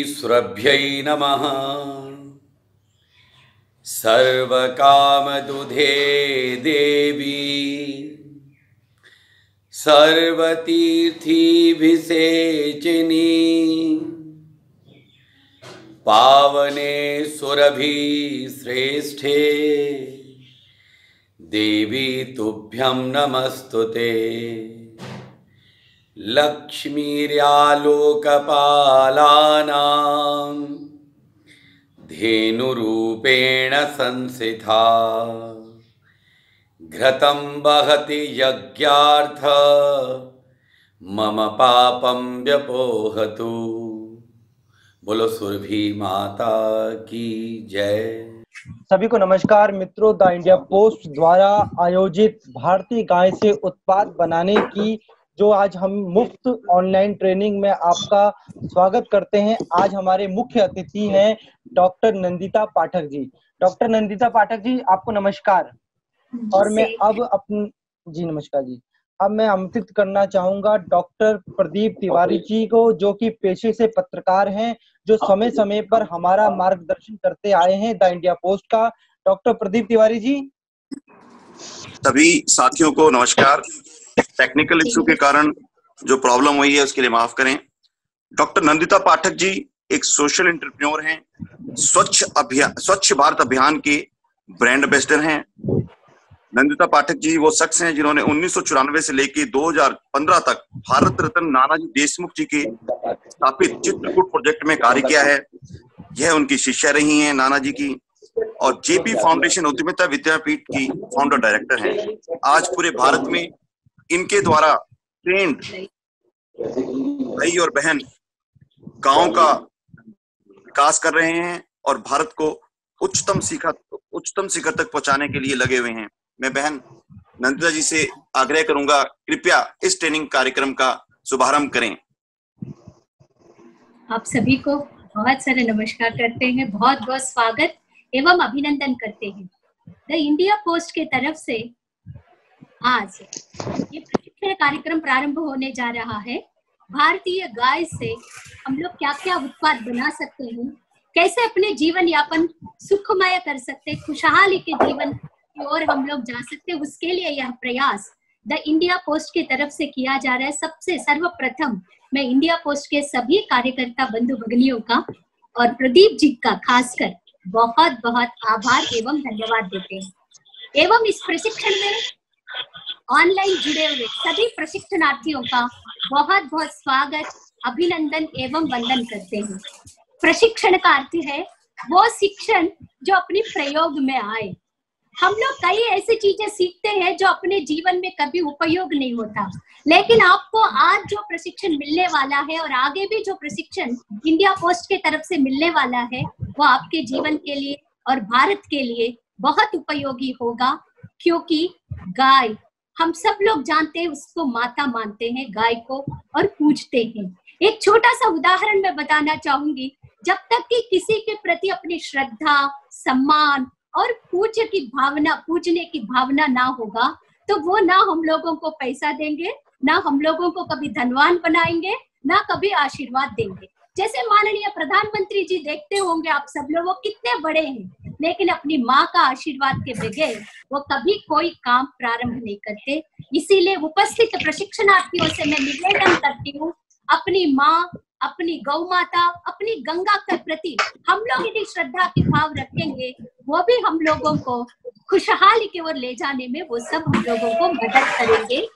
श्रीसुरभ्यै नमः। सर्वकामदुधे देवी सर्वतीर्थीभिषेचिनी पावने सुरभिश्रेष्ठे देवी तुभ्यं नमस्तुते। लक्ष्मीर्यालोकपालानां धेनुरूपेण संस्थिता घृतं वहति यज्ञार्थ मम पापं व्यपोहतु। बोलो सुरभि माता की जय। सभी को नमस्कार मित्रों। द इंडिया पोस्ट द्वारा आयोजित भारतीय गाय से उत्पाद बनाने की जो आज हम मुफ्त ऑनलाइन ट्रेनिंग में आपका स्वागत करते हैं। आज हमारे मुख्य अतिथि हैं डॉक्टर नंदिता पाठक जी। डॉक्टर नंदिता पाठक जी, आपको नमस्कार। और मैं नमस्कार जी। अब मैं आमंत्रित करना चाहूंगा डॉक्टर प्रदीप तिवारी जी को, जो कि पेशे से पत्रकार हैं, जो समय समय पर हमारा मार्गदर्शन करते आए हैं द इंडिया पोस्ट का। डॉक्टर प्रदीप तिवारी जी। सभी साथियों को नमस्कार। टेक्निकल इश्यू के कारण जो प्रॉब्लम हुई है उसके लिए माफ करें। डॉक्टर नंदिता पाठक जी एक सोशल एंटरप्रेन्योर हैं, स्वच्छ भारत अभियान के ब्रांड एम्बेसडर हैं। नंदिता पाठक जी वो शख्स हैं जिन्होंने 1994 से लेकर 2015 तक भारत रत्न नानाजी देशमुख जी के स्थापित चित्रकूट प्रोजेक्ट में कार्य किया है। यह उनकी शिष्या रही हैं नाना जी की, और जेपी फाउंडेशन उद्यमिता विद्यापीठ की फाउंडर डायरेक्टर हैं। आज पूरे भारत में इनके द्वारा ट्रेंड भाई और बहन गांव का विकास कर रहे हैं और भारत को उच्चतम शिखर तक पहुंचाने के लिए लगे हुए हैं। मैं बहन नंदिता जी से आग्रह करूंगा, कृपया इस ट्रेनिंग कार्यक्रम का शुभारंभ करें। आप सभी को बहुत सारे नमस्कार करते हैं, बहुत बहुत स्वागत एवं अभिनंदन करते हैं। द इंडिया पोस्ट के तरफ से आज ये प्रशिक्षण कार्यक्रम प्रारंभ होने जा रहा है। भारतीय गाय से हम लोग क्या क्या उत्पाद बना सकते हैं, कैसे अपने जीवन यापन सुखमय कर सकते, खुशहाली के जीवन की ओर हम लोग जा सकते, उसके लिए यह प्रयास द इंडिया पोस्ट के तरफ से किया जा रहा है। सबसे सर्वप्रथम मैं इंडिया पोस्ट के सभी कार्यकर्ता बंधु भगिनियों का और प्रदीप जी का खासकर बहुत बहुत आभार एवं धन्यवाद देते हैं। एवं इस प्रशिक्षण में ऑनलाइन जुड़े हुए सभी प्रशिक्षणार्थियों का बहुत बहुत स्वागत, अभिनंदन एवं वंदन करते हैं। प्रशिक्षण का अर्थ है वो शिक्षण जो अपनी प्रयोग में आए। हम लोग कई ऐसी चीजें सीखते हैं जो अपने जीवन में कभी उपयोग नहीं होता, लेकिन आपको आज जो प्रशिक्षण मिलने वाला है और आगे भी जो प्रशिक्षण इंडिया पोस्ट के तरफ से मिलने वाला है वो आपके जीवन के लिए और भारत के लिए बहुत उपयोगी होगा। क्योंकि गाय हम सब लोग जानते हैं, उसको माता मानते हैं गाय को और पूजते हैं। एक छोटा सा उदाहरण मैं बताना चाहूंगी। जब तक कि किसी के प्रति अपनी श्रद्धा, सम्मान और पूजने की भावना ना होगा तो वो ना हम लोगों को पैसा देंगे, ना हम लोगों को कभी धनवान बनाएंगे, ना कभी आशीर्वाद देंगे। जैसे माननीय प्रधानमंत्री जी देखते होंगे आप सब लोग, वो कितने बड़े हैं, लेकिन अपनी माँ का आशीर्वाद के बगैर वो कभी कोई काम प्रारंभ नहीं करते। इसीलिए उपस्थित प्रशिक्षणार्थियों से मैं निवेदन करती हूँ, अपनी माँ, अपनी गौ माता, अपनी गंगा के प्रति हम लोग यदि श्रद्धा की भाव रखेंगे, वो भी हम लोगों को खुशहाली की ओर ले जाने में वो सब हम लोगों को मदद करेंगे।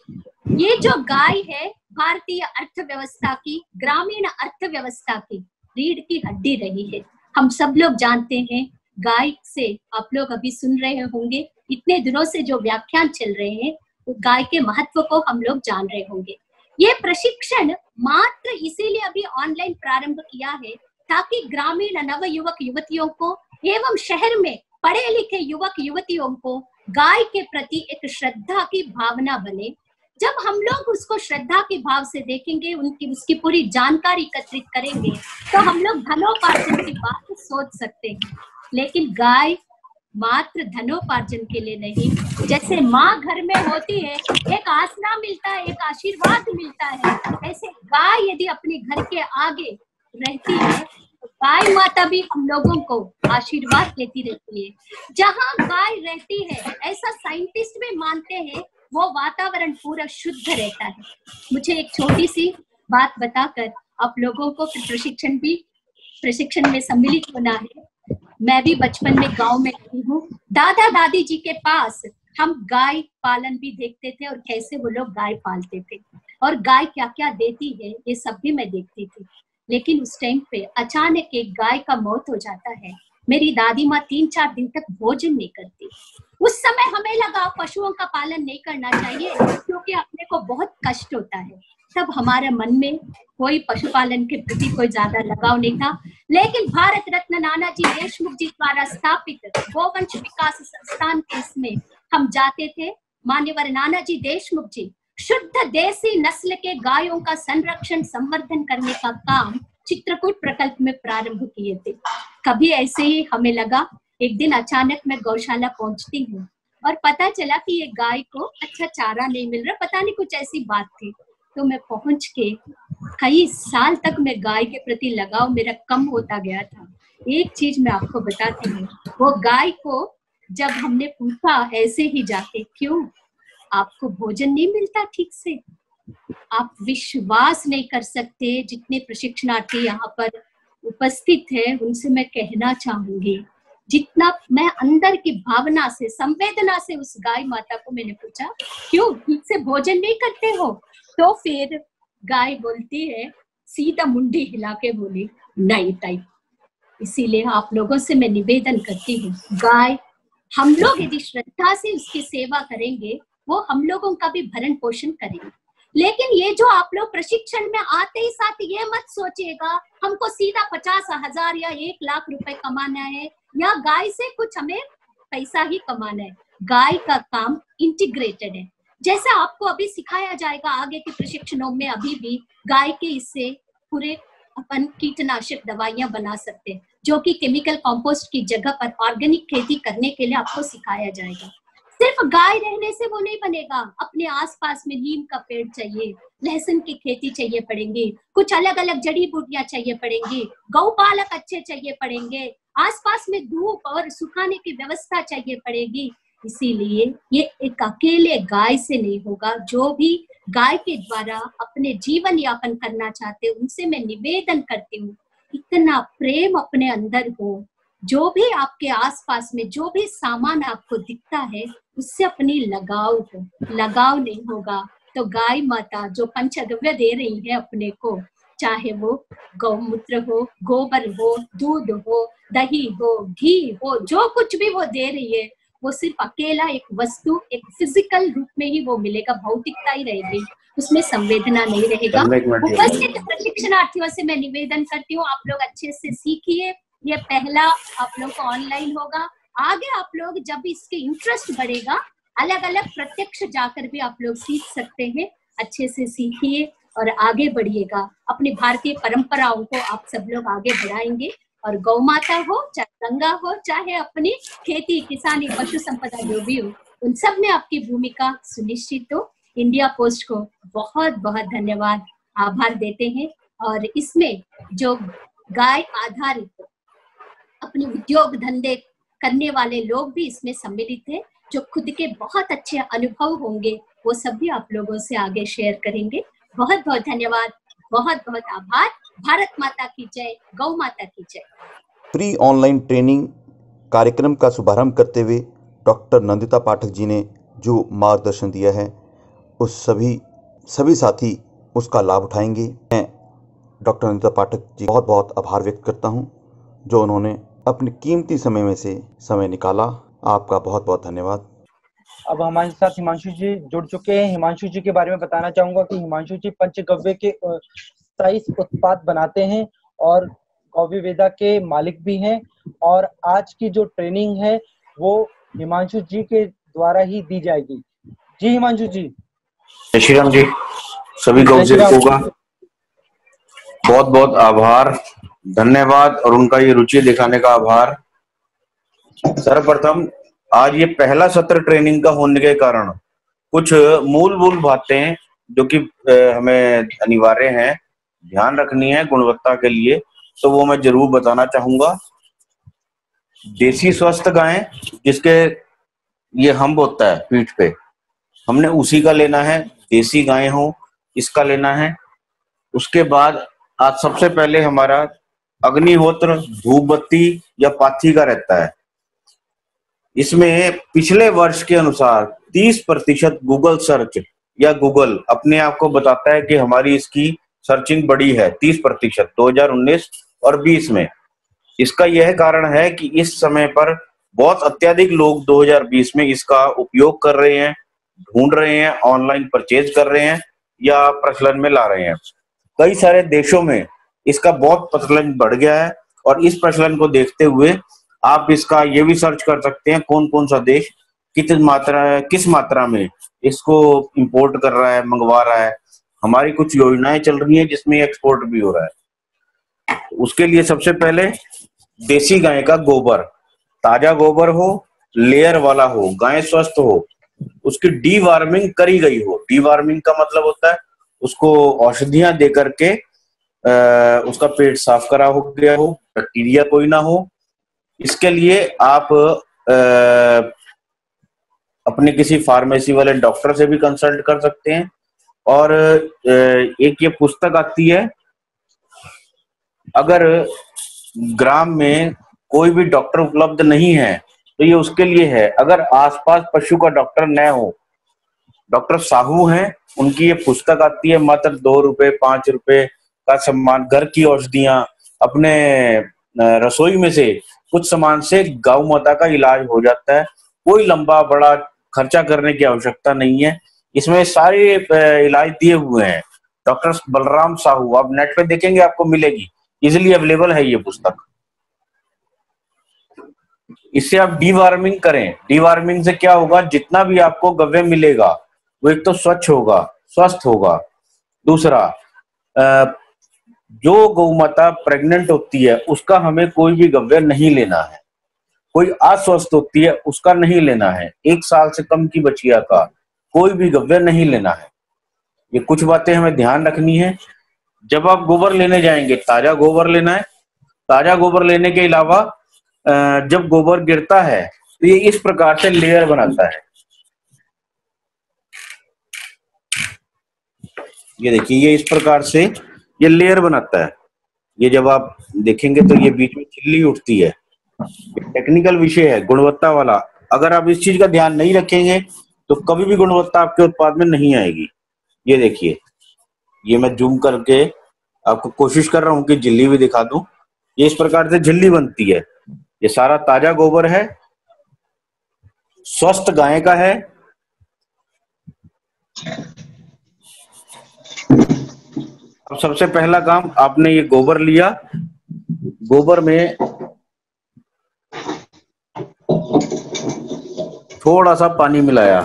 ये जो गाय है भारतीय अर्थव्यवस्था की, ग्रामीण अर्थव्यवस्था की रीढ़ की हड्डी रही है। हम सब लोग जानते हैं। गाय से आप लोग अभी सुन रहे होंगे, इतने दिनों से जो व्याख्यान चल रहे हैं वो गाय के महत्व को हम लोग जान रहे होंगे। ये प्रशिक्षण मात्र इसीलिए अभी ऑनलाइन प्रारंभ किया है ताकि ग्रामीण नव युवक युवतियों को एवं शहर में पढ़े लिखे युवक युवतियों को गाय के प्रति एक श्रद्धा की भावना बने। जब हम लोग उसको श्रद्धा के भाव से देखेंगे, उसकी पूरी जानकारी एकत्रित करेंगे, तो हम लोग धनोपार्जन की बात सोच सकते हैं। लेकिन गाय मात्र धनोपार्जन के लिए नहीं, जैसे माँ घर में होती है, एक आसरा मिलता है, एक आशीर्वाद मिलता है, ऐसे गाय यदि अपने घर के आगे रहती है गाय माता भी हम लोगों को आशीर्वाद देती रहती है। जहाँ गाय रहती है, ऐसा साइंटिस्ट भी मानते हैं, वो वातावरण पूरा शुद्ध रहता है। मुझे एक छोटी सी बात बताकर आप लोगों को प्रशिक्षण में सम्मिलित होना है। मैं भी बचपन में गांव में रही हूँ। दादा दादी जी के पास हम गाय पालन भी देखते थे और कैसे वो लोग गाय पालते थे और गाय क्या क्या देती है ये सब भी मैं देखती थी। लेकिन उस टाइम पे अचानक एक गाय का मौत हो जाता है। मेरी दादी माँ 3-4 दिन तक भोजन नहीं करती। उस समय हमें लगा पशुओं का पालन नहीं करना चाहिए क्योंकि अपने को बहुत कष्ट होता है। तब हमारे मन में कोई पशुपालन के प्रति कोई ज्यादा लगाव नहीं था। लेकिन भारत रत्न नानाजी देशमुख जी द्वारा स्थापित गोवंश विकास संस्थान के इसमें हम जाते थे। मान्यवर नानाजी देशमुख जी शुद्ध देसी नस्ल के गायों का संरक्षण संवर्धन करने का काम चित्रकूट प्रकल्प में प्रारंभ किए थे। कभी ऐसे ही हमें लगा, एक दिन अचानक मैं गौशाला पहुंचती हूँ और पता चला कि ये गाय को अच्छा चारा नहीं मिल रहा, पता नहीं कुछ ऐसी बात थी। तो मैं पहुंच के कई साल तक मैं गाय के प्रति लगाव मेरा कम होता गया था। एक चीज मैं आपको बताती हूँ, वो गाय को जब हमने पूछा ऐसे ही जाके, क्यों आपको भोजन नहीं मिलता ठीक से? आप विश्वास नहीं कर सकते। जितने प्रशिक्षणार्थी यहाँ पर उपस्थित हैं उनसे मैं कहना चाहूंगी, जितना मैं अंदर की भावना से, संवेदना से उस गाय माता को मैंने पूछा, क्यों ठीक से भोजन नहीं करते हो? तो फिर गाय बोलती है, सीधा मुंडी हिला के बोली, नहीं टाइप। इसीलिए आप लोगों से मैं निवेदन करती हूँ, गाय हम लोग यदि श्रद्धा से उसकी सेवा करेंगे, वो हम लोगों का भी भरण पोषण करेंगे। लेकिन ये जो आप लोग प्रशिक्षण में आते ही साथ ये मत सोचिएगा हमको सीधा 50,000 या 1 लाख रुपए कमाना है या गाय से कुछ हमें पैसा ही कमाना है। गाय का काम इंटीग्रेटेड है। जैसे आपको अभी सिखाया जाएगा आगे के प्रशिक्षणों में, अभी भी गाय के इससे पूरे अपन कीटनाशक दवाइयां बना सकते हैं, जो कि केमिकल कंपोस्ट की जगह पर ऑर्गेनिक खेती करने के लिए आपको सिखाया जाएगा। सिर्फ गाय रहने से वो नहीं बनेगा, अपने आसपास में नीम का पेड़ चाहिए, लहसुन की खेती चाहिए पड़ेंगी, कुछ अलग अलग जड़ी बूटियां चाहिए पड़ेंगी, गौपालक अच्छे चाहिए पड़ेंगे, आसपास में धूप और सुखाने की व्यवस्था चाहिए पड़ेगी। इसीलिए ये एक अकेले गाय से नहीं होगा। जो भी गाय के द्वारा अपने जीवन यापन करना चाहते हैं उनसे मैं निवेदन करती हूँ, इतना प्रेम अपने अंदर हो। जो भी आपके आसपास में जो भी सामान आपको दिखता है उससे अपनी लगाव हो। लगाव नहीं होगा तो गाय माता जो पंचगव्य दे रही है अपने को, चाहे वो गौमूत्र हो, गोबर हो, दूध हो, दही हो, घी हो, जो कुछ भी वो दे रही है, वो सिर्फ अकेला एक वस्तु, एक फिजिकल रूप में ही वो मिलेगा, भौतिकता ही रहेगी, उसमें संवेदना नहीं रहेगा। उपस्थित प्रशिक्षणार्थियों से मैं निवेदन करती हूँ, आप लोग अच्छे से सीखिए। ये पहला आप लोग को ऑनलाइन होगा। आगे आप लोग जब इसके इंटरेस्ट बढ़ेगा, अलग अलग प्रत्यक्ष जाकर भी आप लोग सीख सकते हैं। अच्छे से सीखिए और आगे बढ़िएगा। अपनी भारतीय परंपराओं को आप सब लोग आगे बढ़ाएंगे और गौ माता हो, चाहे गंगा हो, चाहे अपनी खेती किसानी पशु संपदा जो भी हो, उन सब में आपकी भूमिका सुनिश्चित हो। इंडिया पोस्ट को बहुत बहुत धन्यवाद, आभार देते हैं। और इसमें जो गाय आधारित अपने उद्योग धंधे करने वाले लोग भी इसमें सम्मिलित हैं, जो खुद के बहुत अच्छे अनुभव होंगे वो सब भी आप लोगों से आगे शेयर करेंगे। बहुत बहुत धन्यवाद, बहुत बहुत आभार। भारत माता की जय, गौ माता की जय। फ्री ऑनलाइन ट्रेनिंग कार्यक्रम का शुभारंभ करते हुए डॉक्टर नंदिता पाठक जी ने जो मार्गदर्शन दिया है, उस सभी साथी उसका लाभ उठाएंगे। मैं डॉक्टर नंदिता पाठक जी बहुत बहुत आभार व्यक्त करता हूं, जो उन्होंने अपने कीमती समय में से समय निकाला। आपका बहुत बहुत धन्यवाद। अब हमारे साथ हिमांशु जी जुड़ चुके हैं। हिमांशु जी के बारे में बताना चाहूंगा कि हिमांशु जी पंचगव्य के 27 उत्पाद बनाते हैं और गौवेदा के मालिक भी हैं। और आज की जो ट्रेनिंग है वो हिमांशु जी के द्वारा ही दी जाएगी। जी हिमांशु जी। जय श्री राम जी। सभी गौसेवकों का बहुत बहुत आभार, धन्यवाद और उनका ये रुचि दिखाने का आभार। सर्वप्रथम आज ये पहला सत्र ट्रेनिंग का होने के कारण कुछ मूल बातें जो कि हमें अनिवार्य हैं, ध्यान रखनी है गुणवत्ता के लिए, तो वो मैं जरूर बताना चाहूंगा। देसी स्वस्थ गाय जिसके ये हम्प होता है पीठ पे, हमने उसी का लेना है। देसी गाय हो इसका लेना है। उसके बाद आज सबसे पहले हमारा अग्निहोत्र, धूप बत्ती या पाथी का रहता है। इसमें पिछले वर्ष के अनुसार 30% गूगल सर्च या गूगल अपने आप को बताता है कि हमारी इसकी सर्चिंग बढ़ी है 30% 2019 और 20 में। इसका यह कारण है कि इस समय पर बहुत अत्यधिक लोग 2020 में इसका उपयोग कर रहे हैं, ढूंढ रहे हैं, ऑनलाइन परचेज कर रहे हैं या प्रचलन में ला रहे हैं। कई सारे देशों में इसका बहुत प्रचलन बढ़ गया है और इस प्रचलन को देखते हुए आप इसका ये भी सर्च कर सकते हैं कौन कौन सा देश किस मात्रा में इसको इंपोर्ट कर रहा है, मंगवा रहा है। हमारी कुछ योजनाएं चल रही हैं जिसमें एक्सपोर्ट भी हो रहा है। उसके लिए सबसे पहले देसी गाय का गोबर, ताजा गोबर हो, लेयर वाला हो, गाय स्वस्थ हो, उसकी डीवार्मिंग करी गई हो। डीवार्मिंग का मतलब होता है उसको औषधियां दे करके उसका पेट साफ करा हो गया हो, बैक्टीरिया कोई ना हो। इसके लिए आप अपने किसी फार्मेसी वाले डॉक्टर से भी कंसल्ट कर सकते हैं। और एक ये पुस्तक आती है, अगर ग्राम में कोई भी डॉक्टर उपलब्ध नहीं है तो ये उसके लिए है। अगर आसपास पशु का डॉक्टर न हो, डॉक्टर साहू हैं, उनकी ये पुस्तक आती है, मात्र 2 रुपए 5 रुपए का सम्मान। घर की औषधियां, अपने रसोई में से कुछ सामान से गौ माता का इलाज हो जाता है। कोई लंबा बड़ा खर्चा करने की आवश्यकता नहीं है। इसमें सारे इलाज दिए हुए हैं। डॉक्टर बलराम साहू, आप नेट पे देखेंगे आपको मिलेगी, इजिली अवेलेबल है ये पुस्तक। इससे आप डीवार्मिंग करें। डीवार्मिंग से क्या होगा, जितना भी आपको गव्य मिलेगा वो एक तो स्वच्छ होगा, स्वस्थ होगा। दूसरा, जो गौ माता प्रेग्नेंट होती है उसका हमें कोई भी गव्य नहीं लेना है। कोई अस्वस्थ होती है उसका नहीं लेना है। 1 साल से कम की बछिया का कोई भी गव्य नहीं लेना है। ये कुछ बातें हमें ध्यान रखनी है। जब आप गोबर लेने जाएंगे, ताजा गोबर लेना है। ताजा गोबर लेने के अलावा जब गोबर गिरता है तो ये इस प्रकार से लेयर बनाता है। ये देखिए, ये इस प्रकार से ये लेयर बनाता है। ये जब आप देखेंगे तो ये बीच में छिल्ली उठती है। टेक्निकल विषय है, गुणवत्ता वाला। अगर आप इस चीज का ध्यान नहीं रखेंगे तो कभी भी गुणवत्ता आपके उत्पाद में नहीं आएगी। ये देखिए, ये मैं जूम करके आपको कोशिश कर रहा हूं कि झिल्ली भी दिखा दूं। ये इस प्रकार से झिल्ली बनती है। ये सारा ताजा गोबर है, स्वस्थ गाय का है। अब सबसे पहला काम, आपने ये गोबर लिया, गोबर में थोड़ा सा पानी मिलाया,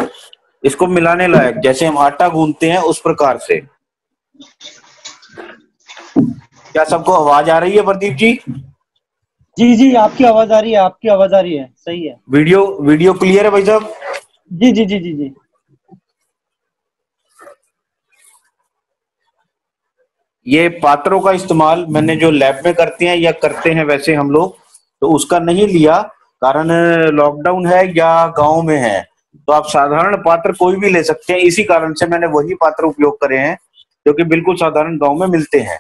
इसको मिलाने लायक, जैसे हम आटा गूंथते हैं उस प्रकार से। क्या सबको आवाज आ रही है प्रदीप जी? जी जी, आपकी आवाज आ रही है, आपकी आवाज आ रही है, सही है। वीडियो क्लियर है भाई साहब? जी जी जी जी जी। ये पात्रों का इस्तेमाल मैंने जो लैब में करते हैं या करते हैं वैसे हम लोग, तो उसका नहीं लिया, कारण लॉकडाउन है या गांव में है, तो आप साधारण पात्र कोई भी ले सकते हैं। इसी कारण से मैंने वही पात्र उपयोग करे हैं जो कि बिल्कुल साधारण गांव में मिलते हैं।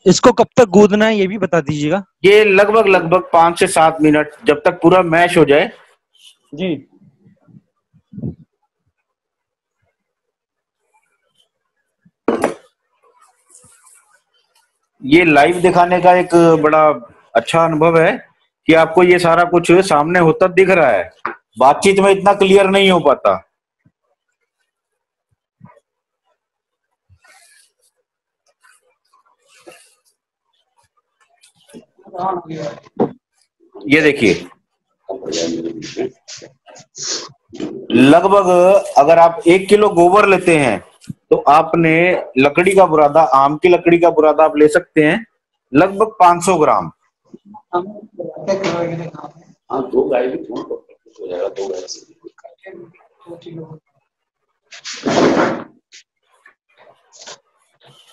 इसको कब तक गूंदना है ये भी बता दीजिएगा। ये लगभग 5 से 7 मिनट, जब तक पूरा मैश हो जाए। जी। ये लाइव दिखाने का एक बड़ा अच्छा अनुभव है कि आपको ये सारा कुछ सामने होता दिख रहा है। बातचीत में इतना क्लियर नहीं हो पाता। ये देखिए, लगभग अगर आप 1 किलो गोबर लेते हैं तो आपने लकड़ी का बुरादा, आम की लकड़ी का बुरादा आप ले सकते हैं लगभग 500 ग्राम। हाँ, 2 गाय भी थोड़ा कुछ हो जाएगा, 2 गाय से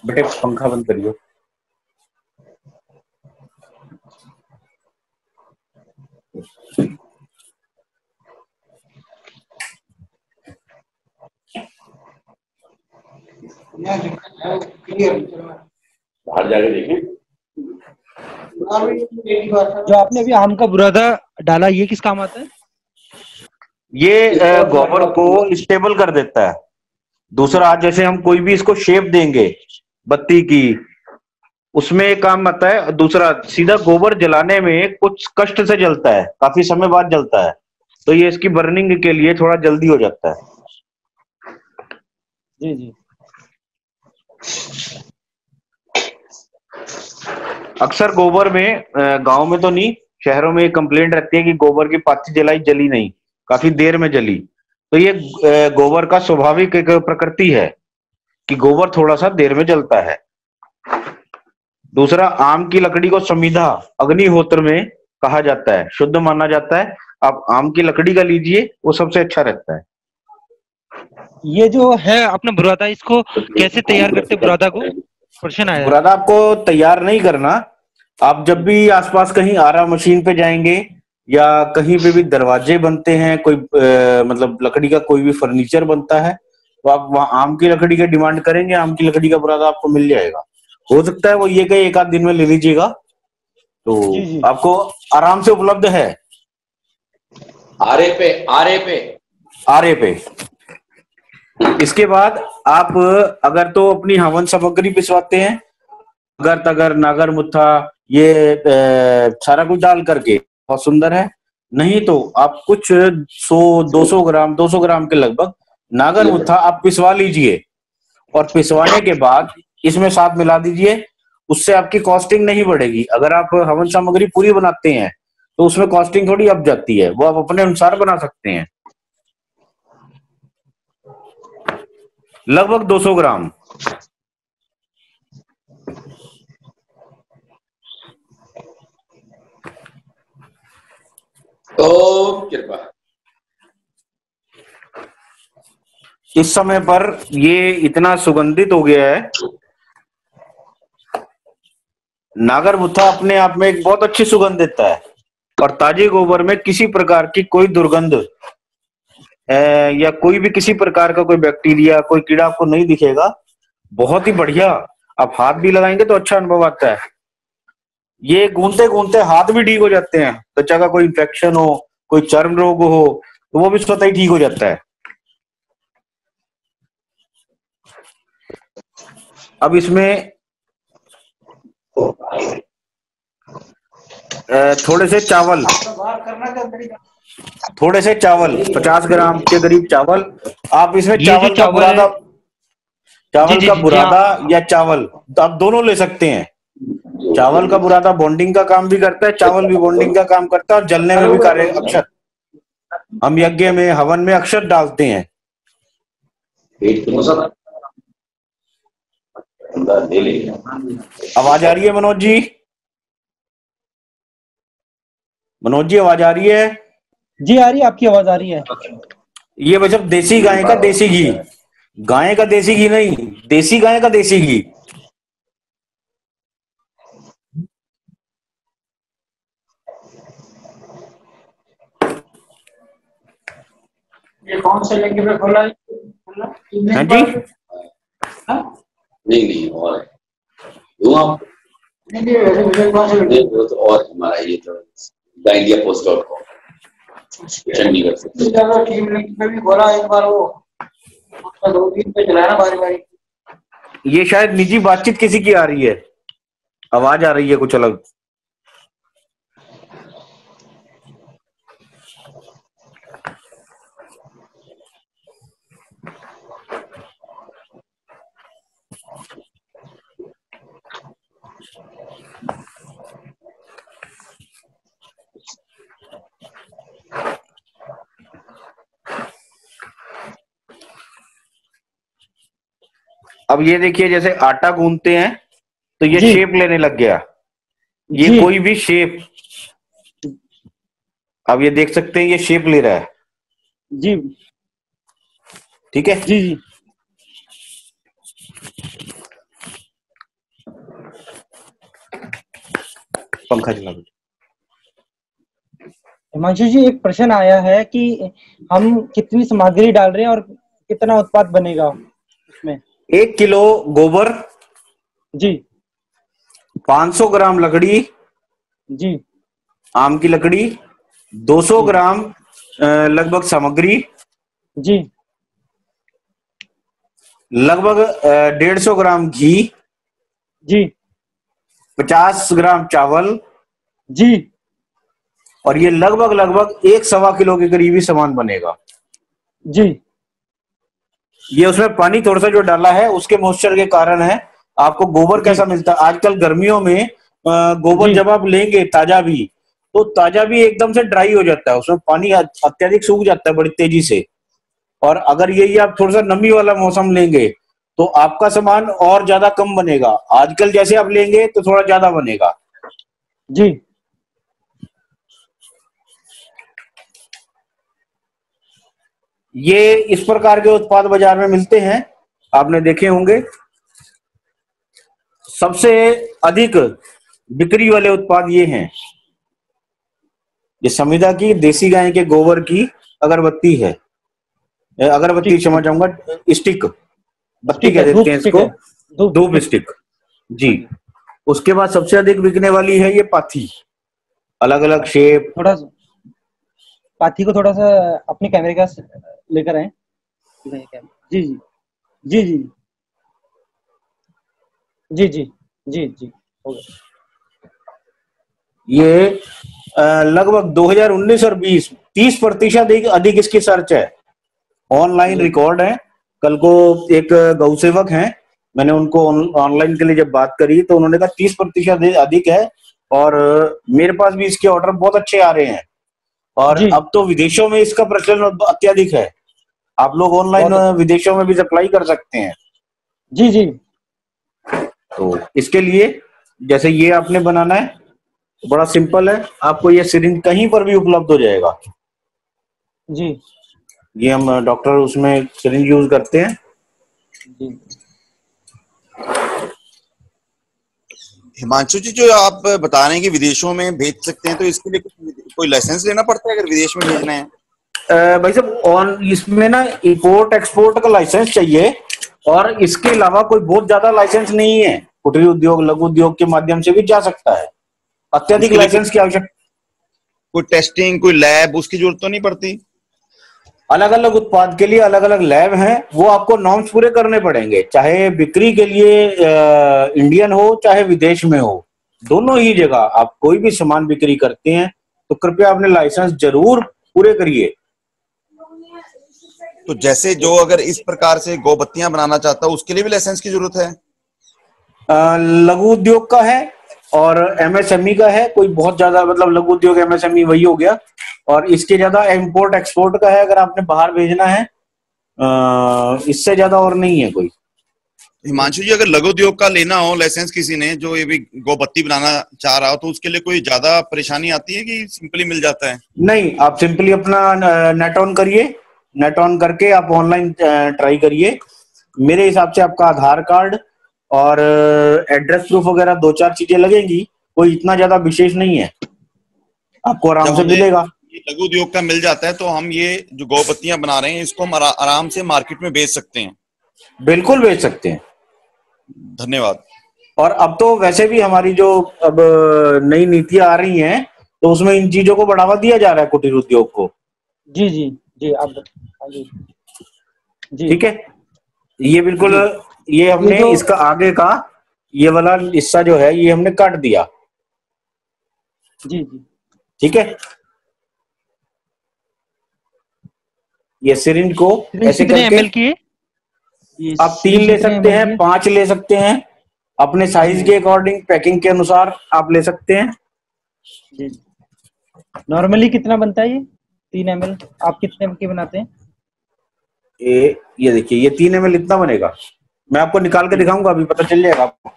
बेटे पंखा बंद करियो। बाहर जाके देखें। जो आपने अभी आम का बुरादा डाला, ये किस काम आता है? ये गोबर को स्टेबल कर देता है। दूसरा, आज जैसे हम कोई भी इसको शेप देंगे बत्ती की, उसमें एक काम आता है। दूसरा, सीधा गोबर जलाने में कुछ कष्ट से जलता है, काफी समय बाद जलता है, तो ये इसकी बर्निंग के लिए थोड़ा जल्दी हो जाता है। जी जी। अक्सर गोबर में, गांव में तो नहीं, शहरों में एक कंप्लेंट रहती है कि गोबर की पाथी जलाई, जली नहीं, काफी देर में जली। तो ये गोबर का स्वाभाविक एक प्रकृति है कि गोबर थोड़ा सा देर में जलता है। दूसरा, आम की लकड़ी को समिधा अग्निहोत्र में कहा जाता है, शुद्ध माना जाता है। आप आम की लकड़ी का लीजिए, वो सबसे अच्छा रहता है। ये जो है अपना बुरादा, इसको कैसे तैयार करते बुरादा को? प्रश्न आया है। बुरादा आपको तैयार नहीं करना। आप जब भी आसपास कहीं आरा मशीन पे जाएंगे या कहीं पे भी दरवाजे बनते हैं, कोई मतलब लकड़ी का कोई भी फर्नीचर बनता है, तो आप वहां आम की लकड़ी का डिमांड करेंगे, आम की लकड़ी का बुरादा आपको मिल जाएगा। हो सकता है वो ये कहीं 1 आध दिन में ले लीजिएगा, तो जी जी। आपको आराम से उपलब्ध है। आरे पे इसके बाद आप अगर तो अपनी हवन सामग्री पिसवाते हैं, अगर तगर नागर मुत्था, ये सारा कुछ डाल करके, बहुत सुंदर है। नहीं तो आप कुछ 200 ग्राम के लगभग नागर मुत्था आप पिसवा लीजिए, और पिसवाने के बाद इसमें साथ मिला दीजिए। उससे आपकी कॉस्टिंग नहीं बढ़ेगी। अगर आप हवन सामग्री पूरी बनाते हैं तो उसमें कॉस्टिंग थोड़ी अप जाती है, वो आप अपने अनुसार बना सकते हैं। लगभग 200 ग्राम। ओम कृपा। इस समय पर ये इतना सुगंधित हो गया है। नागर मुत्था अपने आप में एक बहुत अच्छी सुगंध देता है, और ताजे गोबर में किसी प्रकार की कोई दुर्गंध या कोई भी किसी प्रकार का कोई बैक्टीरिया, कोई कीड़ा आपको नहीं दिखेगा। बहुत ही बढ़िया। आप हाथ भी लगाएंगे तो अच्छा अनुभव आता है। ये गूंथते गूंथते हाथ भी ठीक हो जाते हैं। त्वचा का कोई इन्फेक्शन हो, कोई चर्म रोग हो, तो वो भी स्वतः ही ठीक हो जाता है। अब इसमें थोड़े से चावल 50 ग्राम के करीब चावल। आप इसमें चावल का बुरादा, या चावल आप दोनों ले सकते हैं। चावल का बुरादा बॉन्डिंग का काम भी करता है, चावल भी बॉन्डिंग का काम करता है, और जलने में भी कार्य। अक्षत हम यज्ञ में, हवन में अक्षत डालते हैं। आवाज आ रही है मनोज जी? मनोज जी आवाज आ रही है? जी आ रही है, आपकी आवाज आ रही है। ये वजह देसी गाय का देसी घी, गाय का देसी घी नहीं, देसी गाय का देसी घी। ये कौन से लेंगे पे खोला है हाँ जी? नहीं और है। आप वो तो और हमारा ये तो indiapost.com चंडीगढ़ से टीम लिंक पे भी खोला एक बार, वो उसका 2 दिन पे चलाना बारी बारी। ये शायद निजी बातचीत किसी की आ रही है, आवाज आ रही है कुछ अलग। अब ये देखिए, जैसे आटा गूंथते हैं तो ये शेप लेने लग गया। ये कोई भी शेप अब ये देख सकते हैं, ये शेप ले रहा है। जी ठीक है, जी जी। पंखा चला दो। हिमांशु जी, एक प्रश्न आया है कि हम कितनी सामग्री डाल रहे हैं और कितना उत्पाद बनेगा उसमें? 1 किलो गोबर, जी 500 ग्राम लकड़ी, जी आम की लकड़ी, 200 जी ग्राम लगभग सामग्री, जी लगभग 150 ग्राम घी, जी 50 ग्राम चावल, जी और ये लगभग 1.25 किलो के करीब ही सामान बनेगा। जी। ये उसमें पानी थोड़ा सा जो डाला है उसके मॉइस्चर के कारण है। आपको गोबर जी कैसा मिलता है आजकल गर्मियों में, गोबर जी जब आप लेंगे ताजा भी, तो ताजा भी एकदम से ड्राई हो जाता है, उसमें पानी अत्यधिक सूख जाता है बड़ी तेजी से। और अगर यही आप थोड़ा सा नमी वाला मौसम लेंगे तो आपका सामान और ज्यादा कम बनेगा। आजकल जैसे आप लेंगे तो थोड़ा ज्यादा बनेगा। जी। ये इस प्रकार के उत्पाद बाजार में मिलते हैं, आपने देखे होंगे। सबसे अधिक बिक्री वाले उत्पाद ये हैं। ये संविदा की देसी गाय के गोबर की अगरबत्ती है, अगरबत्ती क्षमा चाहूंगा, स्टिक, बत्ती ठीक कह है, देते धूप हैं स्टिक इसको, है, धूप स्टिक जी। उसके बाद सबसे अधिक बिकने वाली है ये पाथी, अलग अलग शेप। थोड़ा सा पाथी को थोड़ा सा अपने कैमरे का लेकर आए। जी जी जी जी जी जी जी जी हो गया। ये लगभग 2019 और 20 30% अधिक इसकी सर्च है, ऑनलाइन जी रिकॉर्ड है। कल को एक गौ सेवक हैं, मैंने उनको ऑनलाइन के लिए जब बात करी तो उन्होंने कहा 30% अधिक है। और मेरे पास भी इसके ऑर्डर बहुत अच्छे आ रहे हैं। और जी अब तो विदेशों में इसका प्रचलन अत्यधिक है, आप लोग ऑनलाइन बहुत। विदेशों में भी सप्लाई कर सकते हैं। जी जी तो इसके लिए जैसे ये आपने बनाना है, बड़ा सिंपल है, आपको ये सिरिंज कहीं पर भी उपलब्ध हो जाएगा। जी ये हम डॉक्टर उसमें सिरिंज यूज करते हैं। जी। हिमांशु जी, जो आप बता रहे हैं कि विदेशों में भेज सकते हैं, तो इसके लिए कोई लाइसेंस लेना पड़ता है अगर विदेश में भेजना है? भाई साहब, ऑन इसमें ना इंपोर्ट एक्सपोर्ट का लाइसेंस चाहिए, और इसके अलावा कोई बहुत ज्यादा लाइसेंस नहीं है। कुटीर उद्योग, लघु उद्योग के माध्यम से भी जा सकता है, अत्यधिक इसके लिए लाइसेंस की आवश्यकता। कोई टेस्टिंग, कोई लैब, उसकी जरूरत तो नहीं पड़ती? अलग अलग उत्पाद के लिए अलग अलग लैब हैं, वो आपको नॉर्म्स पूरे करने पड़ेंगे, चाहे बिक्री के लिए इंडियन हो चाहे विदेश में हो। दोनों ही जगह आप कोई भी सामान बिक्री करते हैं तो कृपया अपने लाइसेंस जरूर पूरे करिए। तो जैसे जो अगर इस प्रकार से गोबत्तियां बनाना चाहता है उसके लिए भी लाइसेंस की जरूरत है? लघु उद्योग का है और एमएसएमई का है। कोई बहुत ज्यादा मतलब लघु उद्योग एमएसएमई वही हो गया। और इसके ज्यादा इंपोर्ट एक्सपोर्ट का है, अगर आपने बाहर भेजना है, इससे ज्यादा और नहीं है कोई। हिमांशु जी, अगर लघु उद्योग का लेना हो लाइसेंस किसी ने, जो ये भी गोबत्ती बनाना चाह रहा हो, तो उसके लिए कोई ज्यादा परेशानी आती है कि सिंपली मिल जाता है? नहीं, आप सिंपली अपना नेट ऑन करिए, नेट ऑन करके आप ऑनलाइन ट्राई करिए। मेरे हिसाब से आपका आधार कार्ड और एड्रेस प्रूफ वगैरह 2-4 चीजें लगेंगी, कोई इतना ज्यादा विशेष नहीं है, आपको आराम से मिलेगा। ये लघु उद्योग का मिल जाता है तो हम ये जो गोबत्तियां बना रहे हैं इसको हम आराम से मार्केट में बेच सकते हैं? बिल्कुल बेच सकते हैं। धन्यवाद। और अब तो वैसे भी हमारी जो अब नई नीतियां आ रही हैं तो उसमें इन चीजों को बढ़ावा दिया जा रहा है, कुटीर उद्योग को। जी जी जी। अब जी जी ठीक है, ये बिल्कुल, ये हमने जो इसका आगे का ये वाला हिस्सा जो है ये हमने काट दिया। जी जी ठीक है, ये सिरिंज को ऐसे कितने करके ml की है? ये आप 3 ले कितने सकते ml हैं, की है? 5 ले सकते हैं, अपने साइज के अकॉर्डिंग, पैकिंग के अनुसार आप ले सकते हैं। जी। नॉर्मली कितना बनता है ये 3 ml? आप कितने की बनाते हैं? ये देखिए, ये 3 ml इतना बनेगा। मैं आपको निकाल के दिखाऊंगा, अभी पता चल जाएगा आपको।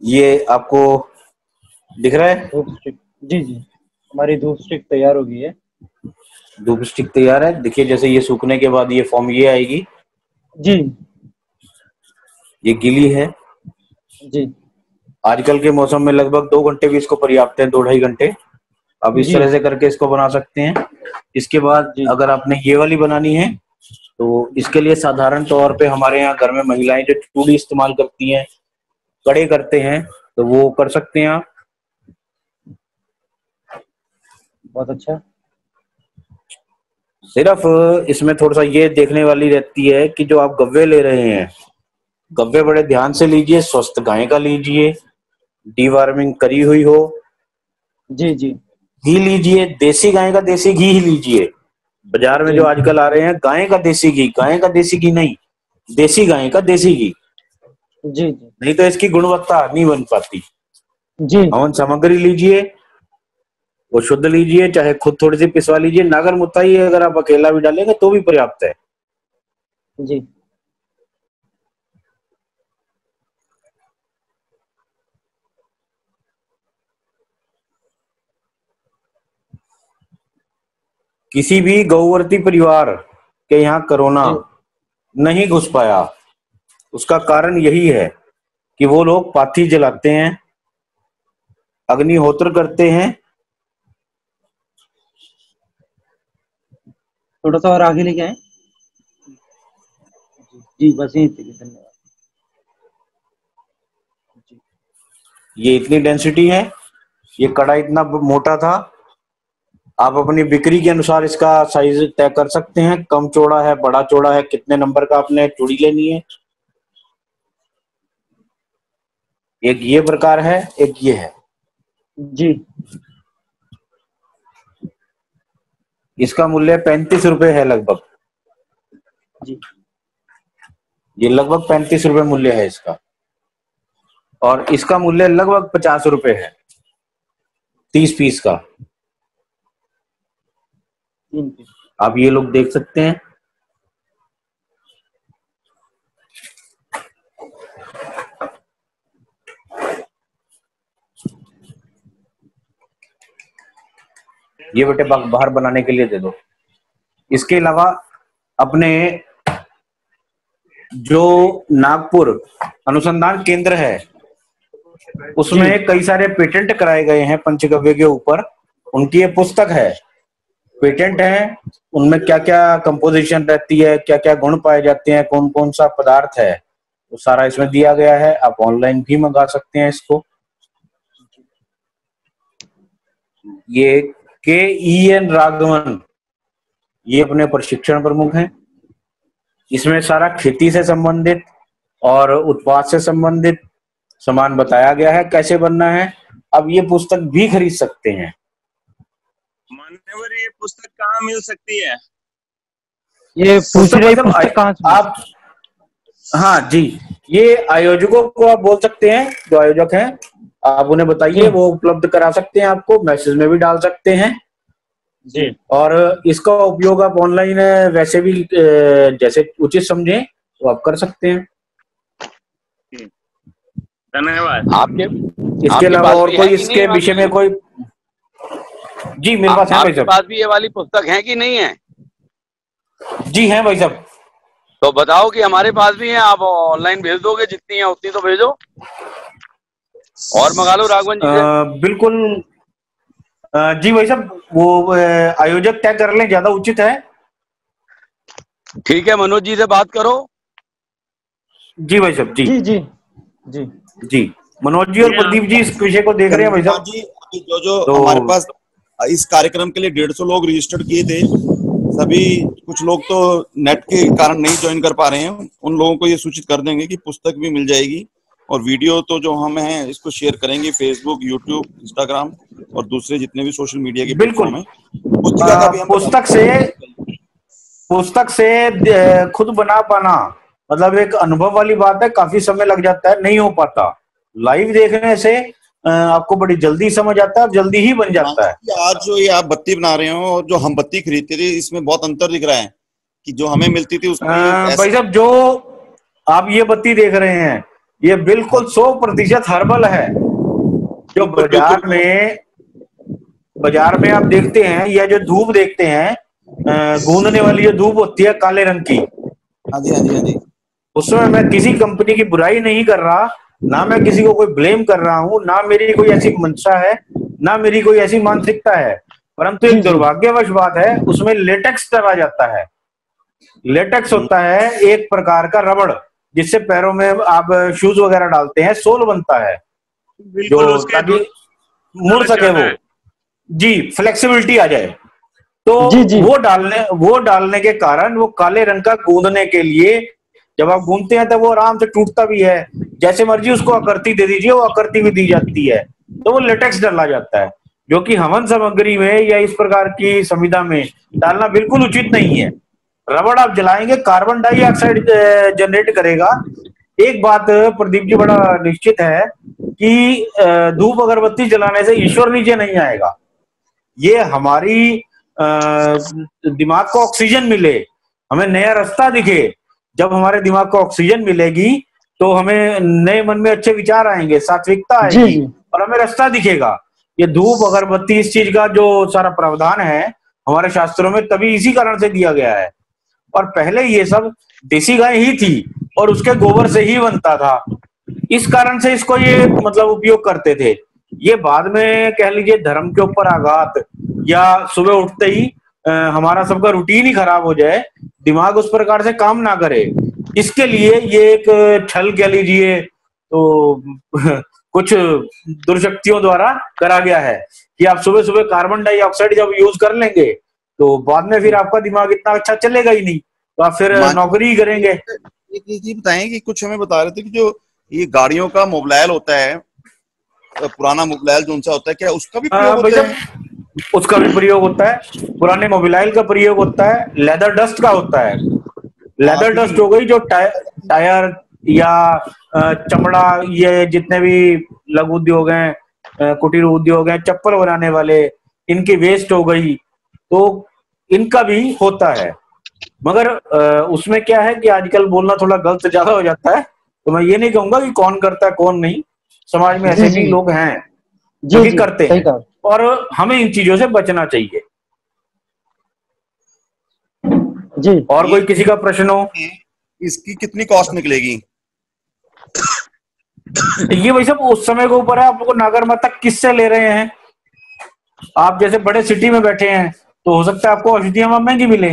ये आपको दिख रहा है? धूप स्टिक, जी जी, हमारी धूप स्टिक तैयार हो गई है। धूप स्टिक तैयार है। देखिए जैसे ये सूखने के बाद ये फॉर्म ये आएगी। जी ये गीली है। जी आजकल के मौसम में लगभग 2 घंटे भी इसको पर्याप्त है, 2-2.5 घंटे। अब इस जी तरह से करके इसको बना सकते हैं। इसके बाद जी अगर आपने ये वाली बनानी है तो इसके लिए साधारण तौर पे हमारे यहाँ घर में महिलाएं जो चूड़ी इस्तेमाल करती हैं, कड़े करते हैं, तो वो कर सकते हैं आप। बहुत अच्छा। सिर्फ इसमें थोड़ा सा ये देखने वाली रहती है कि जो आप गव्वे ले रहे हैं, गव्वे बड़े ध्यान से लीजिए, स्वस्थ गाय का लीजिए, डीवार्मिंग करी हुई हो। जी जी घी लीजिए, देसी गाय का देसी घी ही लीजिए। बाजार में जी जो आजकल आ रहे हैं गाय का देसी घी नहीं, देसी गाय का देसी घी। जी जी नहीं तो इसकी गुणवत्ता नहीं बन पाती। जी हवन सामग्री लीजिए, वो शुद्ध लीजिए, चाहे खुद थोड़ी सी पिसवा लीजिए। नागर मुताई अगर आप अकेला भी डालेंगे तो भी पर्याप्त है। जी किसी भी गौवर्ती परिवार के यहाँ कोरोना नहीं घुस पाया, उसका कारण यही है कि वो लोग पाथी जलाते हैं, अग्निहोत्र करते हैं। थोड़ा सा और आगे लेके आए। जी बस यही थी, धन्यवाद। ये इतनी डेंसिटी है, ये कड़ा इतना मोटा था। आप अपनी बिक्री के अनुसार इसका साइज तय कर सकते हैं, कम चौड़ा है, बड़ा चौड़ा है, कितने नंबर का आपने चूड़ी लेनी है। एक ये प्रकार है, एक ये है। जी इसका मूल्य 35 रुपए है लगभग। जी ये लगभग 35 रुपए मूल्य है इसका, और इसका मूल्य लगभग 50 रुपए है 30 पीस का। 3 पीस। आप ये लोग देख सकते हैं। ये बेटे बाहर बनाने के लिए दे दो। इसके अलावा अपने जो नागपुर अनुसंधान केंद्र है उसमें कई सारे पेटेंट कराए गए हैं पंचगव्य के ऊपर। उनकी ये पुस्तक है, पेटेंट है, उनमें क्या क्या कंपोजिशन रहती है, क्या क्या गुण पाए जाते हैं, कौन कौन सा पदार्थ है, वो सारा इसमें दिया गया है। आप ऑनलाइन भी मंगा सकते हैं इसको। ये KEN राघवन, ये अपने प्रशिक्षण प्रमुख हैं। इसमें सारा खेती से संबंधित और उत्पाद से संबंधित सामान बताया गया है, कैसे बनना है। अब ये पुस्तक भी खरीद सकते हैं। मान्यवर, ये पुस्तक कहाँ मिल सकती है? ये पूछ रहे पुस्तक कहाँ से? आप, हाँ जी, ये आयोजकों को आप बोल सकते हैं, जो आयोजक हैं आप उन्हें बताइए, वो उपलब्ध करा सकते हैं, आपको मैसेज में भी डाल सकते हैं जी। और इसका उपयोग आप ऑनलाइन वैसे भी जैसे उचित समझें तो आप कर सकते हैं। धन्यवाद। इसके अलावा और कोई इसके विषय में कोई? जी मेरे पास है भाई साहब। पास भी ये वाली पुस्तक है कि नहीं है? जी है भाई साहब। तो बताओ कि हमारे पास भी है, आप ऑनलाइन भेज दोगे? जितनी है उतनी तो भेजो और मंगा लो राघवन जी से। बिल्कुल जी भाई साहब, वो आयोजक तय कर लें, ज्यादा उचित है। ठीक है, मनोज जी से बात करो। जी भाई साहब। जी जी जी जी जी, मनोज जी और प्रदीप जी इस विषय को देख रहे हैं भाई साहब जी। अभी जो हमारे पास इस कार्यक्रम के लिए 150 लोग रजिस्टर्ड किए थे, सभी कुछ लोग तो नेट के कारण नहीं ज्वाइन कर पा रहे हैं। उन लोगों को ये सूचित कर देंगे कि पुस्तक भी मिल जाएगी और वीडियो तो जो हम हैं इसको शेयर करेंगे फेसबुक, यूट्यूब, इंस्टाग्राम और दूसरे जितने भी सोशल मीडिया के प्लेटफॉर्म हैं। पुस्तक से खुद बना पाना मतलब एक अनुभव वाली बात है, काफी समय लग जाता है, नहीं हो पाता। लाइव देखने से आपको बड़ी जल्दी समझ आता है और जल्दी ही बन जाता है। आज जो ये आप बत्ती बना रहे हो और जो हम बत्ती खरीदते थे, इसमें बहुत अंतर दिख रहा है कि जो हमें मिलती थी उसमें भाई साहब, जो आप ये बत्ती देख रहे हैं ये बिल्कुल 100% हर्बल है। जो बाजार में आप देखते हैं, या जो धूप देखते हैं, गूंदने वाली जो धूप होती है काले रंग की, हाँ जी हाँ जी हाँ जी। उसमें मैं किसी कंपनी की बुराई नहीं कर रहा, ना मैं किसी को कोई ब्लेम कर रहा हूं, ना मेरी कोई ऐसी मंशा है, ना मेरी कोई ऐसी मानसिकता है, परंतु एक दुर्भाग्यवश बात है, उसमें लेटेक्स डाला जाता है। लेटेक्स होता है एक प्रकार का रबड़, जिससे पैरों में आप शूज वगैरह डालते हैं, सोल बनता है जो ताकि मुड़ सके वो, जी, फ्लेक्सिबिलिटी आ जाए। तो जी। वो डालने के कारण वो काले रंग का गूंदने के लिए, जब आप गूंदते हैं तो वो आराम से टूटता भी है, जैसे मर्जी उसको आकृति दे दीजिए, वो आकृति भी दी जाती है। तो वो लेटेक्स डाला जाता है, जो कि हवन सामग्री में या इस प्रकार की संविधा में डालना बिल्कुल उचित नहीं है। रबड़ आप जलाएंगे, कार्बन डाइऑक्साइड जनरेट करेगा। एक बात प्रदीप जी बड़ा निश्चित है कि धूप अगरबत्ती जलाने से ईश्वर नीचे नहीं आएगा। ये हमारी दिमाग को ऑक्सीजन मिले, हमें नया रास्ता दिखे। जब हमारे दिमाग को ऑक्सीजन मिलेगी तो हमें नए मन में अच्छे विचार आएंगे, सात्विकता आएगी और हमें रास्ता दिखेगा। ये धूप अगरबत्ती इस चीज का जो सारा प्रावधान है हमारे शास्त्रों में तभी इसी कारण से दिया गया है। और पहले ये सब देसी गाय ही थी और उसके गोबर से ही बनता था, इस कारण से इसको ये मतलब उपयोग करते थे। ये बाद में कह लीजिए धर्म के ऊपर आघात, या सुबह उठते ही हमारा सबका रूटीन ही खराब हो जाए, दिमाग उस प्रकार से काम ना करे, इसके लिए ये एक छल कह लीजिए तो कुछ दुर्शक्तियों द्वारा करा गया है कि आप सुबह सुबह कार्बन डाइऑक्साइड जब यूज कर लेंगे तो बाद में फिर आपका दिमाग इतना अच्छा चलेगा ही नहीं, तो आप फिर नौकरी ही करेंगे। एक चीज बताएं कि कुछ हमें बता रहे थे कि जो ये गाड़ियों का मोबाइल होता है, पुराना मोबाइल जो उनसा होता है, क्या उसका भी प्रयोग होता है? उसका भी प्रयोग होता है, पुराने मोबाइल का प्रयोग होता है, लेदर डस्ट का होता है। लेदर डस्ट हो गई जो टायर या चमड़ा, ये जितने भी लघु उद्योग हैं, कुटीर उद्योग हैं, चप्पल बनाने वाले, इनकी वेस्ट हो गई, तो इनका भी होता है। मगर उसमें क्या है कि आजकल बोलना थोड़ा गलत ज्यादा हो जाता है, तो मैं ये नहीं कहूंगा कि कौन करता है कौन नहीं, समाज में ऐसे भी लोग हैं जो कि करते हैं और हमें इन चीजों से बचना चाहिए। जी। और कोई किसी का प्रश्न हो? इसकी कितनी कॉस्ट निकलेगी? ये भाई साहब उस समय के ऊपर है, आपको नागरमता किससे ले रहे हैं। आप जैसे बड़े सिटी में बैठे हैं तो हो सकता है आपको औषधियां वहां महंगी मिले,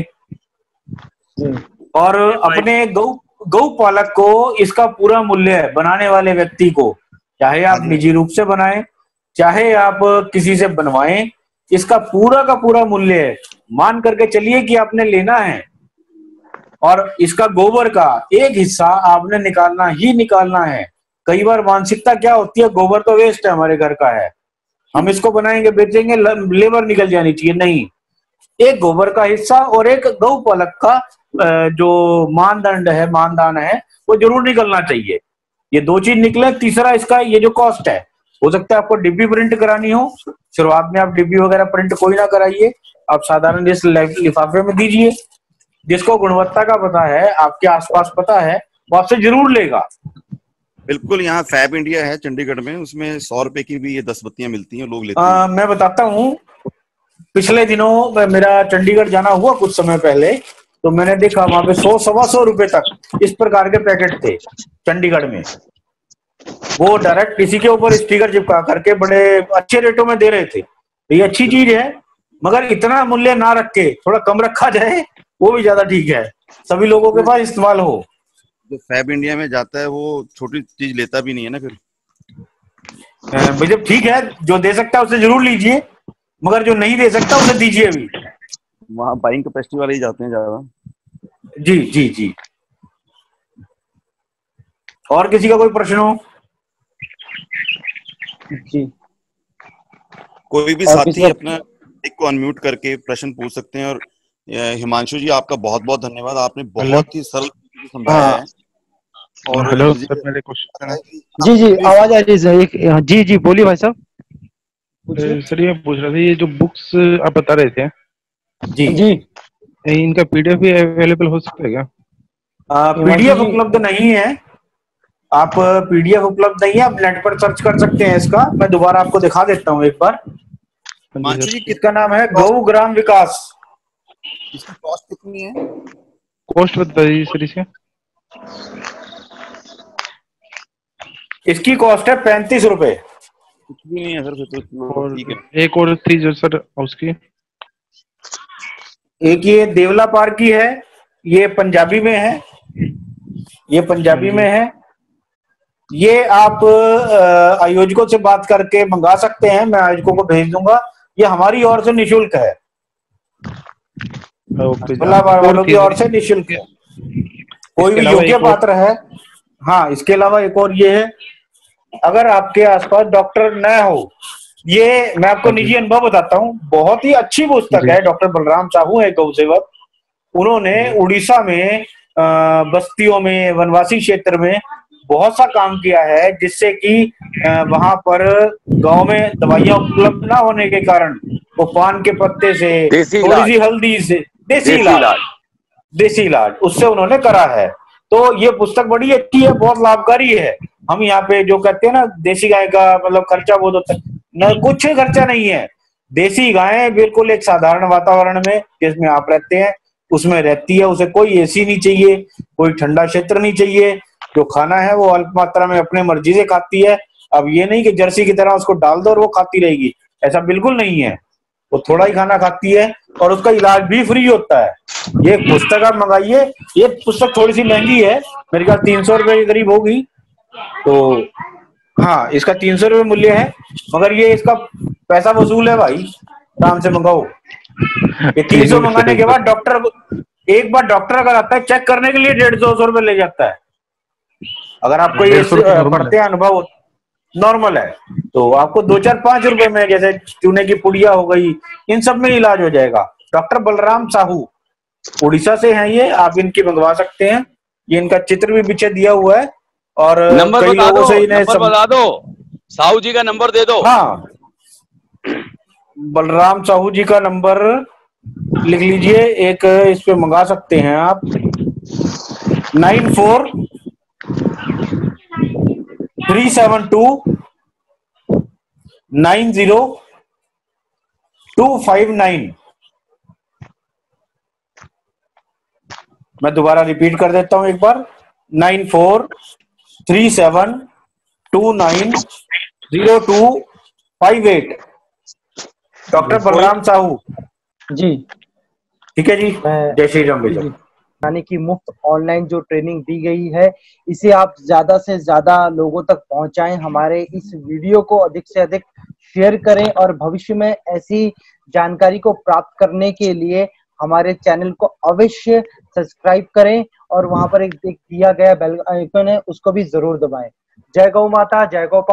और अपने गौ पालक को इसका पूरा मूल्य है, बनाने वाले व्यक्ति को, चाहे आप निजी रूप से बनाएं चाहे आप किसी से बनवाएं, इसका पूरा का पूरा मूल्य है। मान करके चलिए कि आपने लेना है और इसका गोबर का एक हिस्सा आपने निकालना ही निकालना है। कई बार मानसिकता क्या होती है, गोबर तो वेस्ट है, हमारे घर का है, हम इसको बनाएंगे बेचेंगे, लेबर निकल जानी चाहिए, नहीं, एक गोबर का हिस्सा और एक गौ पालक का जो मानदंड है, मानदान है, वो जरूर निकलना चाहिए। ये दो चीज निकले। तीसरा इसका ये जो कॉस्ट है, हो सकता है आपको डिब्बी प्रिंट करानी हो, शुरुआत में आप डिब्बी वगैरह प्रिंट कोई ना कराइए, आप साधारण जिस लिफाफे में दीजिए। जिसको गुणवत्ता का पता है, आपके आसपास पता है, वो आपसे जरूर लेगा। बिल्कुल, यहाँ फैब इंडिया है चंडीगढ़ में, उसमें 100 रुपए की भी ये 10 बत्तियां मिलती हैं, लोग लेते हैं। मैं बताता हूँ, पिछले दिनों मेरा चंडीगढ़ जाना हुआ कुछ समय पहले, तो मैंने देखा वहां पे 100-125 रुपए तक इस प्रकार के पैकेट थे चंडीगढ़ में। वो डायरेक्ट किसी के ऊपर स्टिकर चिपका करके बड़े अच्छे रेटों में दे रहे थे। ये अच्छी चीज है, मगर इतना मूल्य ना रख के थोड़ा कम रखा जाए, वो भी ज्यादा ठीक है, सभी लोगों के पास इस्तेमाल हो। जो फैब इंडिया में जाता है वो छोटी चीज लेता भी नहीं है ना फिर। भैया ठीक है, जो दे सकता है उसे जरूर लीजिए, मगर जो नहीं दे सकता उसे दीजिए भी। वहाँ बाइंग कैपेसिटी वाले ही जाते हैं ज्यादा। जी जी जी। और किसी का कोई प्रश्न हो? जी, कोई भी साथी अपना एक को अनम्यूट करके प्रश्न पूछ सकते हैं। और हिमांशु जी, आपका बहुत बहुत धन्यवाद, आपने बहुत ही सरल समझाया है। और हेलो सर, मेरे क्वेश्चन जी जी आवाज आ रही है। जी जी बोलिए भाई साहब। सर ये पूछ रहा था, ये जो बुक्स आप बता रहे थे जी जी, इनका पीडीएफ भी अवेलेबल हो सकता है क्या? पीडीएफ उपलब्ध नहीं है, आप पीडीएफ उपलब्ध नहीं है, आप नेट पर सर्च कर सकते हैं इसका। मैं दोबारा आपको दिखा देता हूँ एक बार। हिमांशु जी, इसका नाम है गौ ग्राम विकास। इसकी कॉस्ट कितनी है? कॉस्ट बताइए सर इसके। इसकी कॉस्ट है 35 रुपए। कुछ भी नहीं है सर, फिर तो और ठीक है। एक और थी जो सर उसकी, एक ये देवला पार्क की है, ये पंजाबी में है, ये पंजाबी में है। ये आप आयोजकों से बात करके मंगा सकते हैं, मैं आयोजकों को भेज दूंगा। ये हमारी ओर से निःशुल्क है, वालों की ओर से निःशुल्क है, कोई भी योग्य पात्र है। हाँ, इसके अलावा एक और ये है, अगर आपके आसपास डॉक्टर न हो, ये मैं आपको निजी अनुभव बताता हूँ, बहुत ही अच्छी पुस्तक है। डॉक्टर बलराम साहू है गौ सेवक, उन्होंने उड़ीसा में बस्तियों में, वनवासी क्षेत्र में बहुत सा काम किया है, जिससे कि वहां पर गांव में दवाइयां उपलब्ध ना होने के कारण वो पान के पत्ते से, थोड़ी सी हल्दी से, देसी इलाज उससे उन्होंने करा है। तो ये पुस्तक बड़ी अच्छी है, बहुत लाभकारी है। हम यहाँ पे जो कहते हैं ना, देसी गाय का मतलब खर्चा बहुत होता है, न कुछ खर्चा नहीं है। देसी गाय बिल्कुल एक साधारण वातावरण में जिसमें आप रहते हैं उसमें रहती है, उसे कोई एसी नहीं चाहिए, कोई ठंडा क्षेत्र नहीं चाहिए, जो खाना है वो अल्प मात्रा में अपने मर्जी से खाती है। अब ये नहीं कि जर्सी की तरह उसको डाल दो और वो खाती रहेगी, ऐसा बिल्कुल नहीं है। वो थोड़ा ही खाना खाती है और उसका इलाज भी फ्री होता है। ये पुस्तक आप मंगाइए। ये पुस्तक थोड़ी सी महंगी है, मेरे ख्याल 300 रुपए के करीब होगी। तो हाँ, इसका 300 रुपए मूल्य है, मगर ये इसका पैसा वसूल है भाई, आराम से मंगाओ। ये 300 मंगाने के बाद डॉक्टर एक बार डॉक्टर अगर आता है चेक करने के लिए 150-200 रुपए ले जाता है। अगर आपको ये पढ़ते अनुभव नॉर्मल है तो आपको 2-4-5 रुपए में, जैसे चूने की पुड़िया हो गई, इन सब में इलाज हो जाएगा। डॉक्टर बलराम साहू उड़ीसा से हैं ये, आप इनकी मंगवा सकते हैं। ये इनका चित्र भी पीछे दिया हुआ है और नंबर कई बता लोगों दो, से इन्हें नंबर बता दो, साहू जी का नंबर दे दो। हाँ, बलराम साहू जी का नंबर लिख लीजिए, एक इस पे मंगा सकते हैं आप, 94-372-90259। मैं दोबारा रिपीट कर देता हूं एक बार, 94-372-90258। डॉक्टर बलराम साहू जी। ठीक है जी, जय श्री राम भैया। यानी कि मुफ्त ऑनलाइन जो ट्रेनिंग दी गई है, इसे आप ज्यादा से ज्यादा लोगों तक पहुंचाएं। हमारे इस वीडियो को अधिक से अधिक शेयर करें और भविष्य में ऐसी जानकारी को प्राप्त करने के लिए हमारे चैनल को अवश्य सब्सक्राइब करें और वहां पर एक दिया गया बेल आइकन है, उसको भी जरूर दबाएं। जय गौ माता, जय गौ।